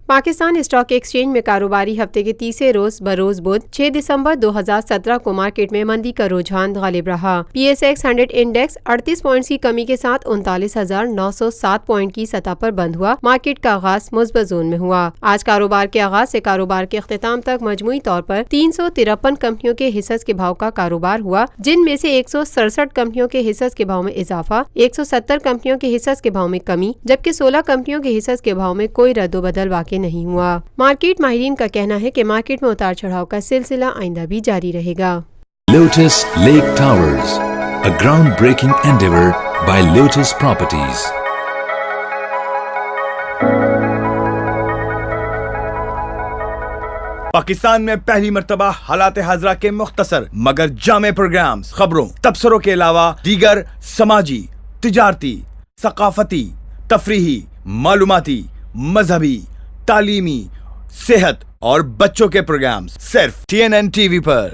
Pakistan stock exchange में कारोबारी हफ्ते के तीसरे रोज बरोज बुध 6 दिसंबर 2017 को मार्केट में मंदी का रुझान गालिब रहा। PSX 100 इंडेक्स 38 पॉइंट्स की कमी के साथ 39,907 पॉइंट की सतह पर बंद हुआ। मार्केट का आगाज मुस्बत जोन में हुआ। आज कारोबार के आगाज से कारोबार के अख्तिताम तक मजमूई तौर पर 353 कंपनियों के हिस्स के भाव का कारोबार हुआ, जिनमें से 167 कंपनियों के हिस्स के भाव में इजाफा, 170 कंपनियों के हिस्स के भाव में कमी, जबकि 16 कंपनियों के हिस्स के भाव में कोई रद्दोबदल वाक़ई नहीं हुआ। मार्केट माहिरीन का कहना है कि मार्केट में उतार चढ़ाव का सिलसिला आइंदा भी जारी रहेगा। Lotus Lake Towers, a groundbreaking endeavor by Lotus Properties. Pakistan में पहली मर्तबा हालात हाजरा के मुख्तसर मगर जामे प्रोग्राम्स, खबरों, तबसरों के अलावा दीगर समाजी, तिजारती, सकाफती, तफरीही, मालूमाती, मजहबी, तालीमी, सेहत और बच्चों के प्रोग्राम्स सिर्फ TNN TV पर।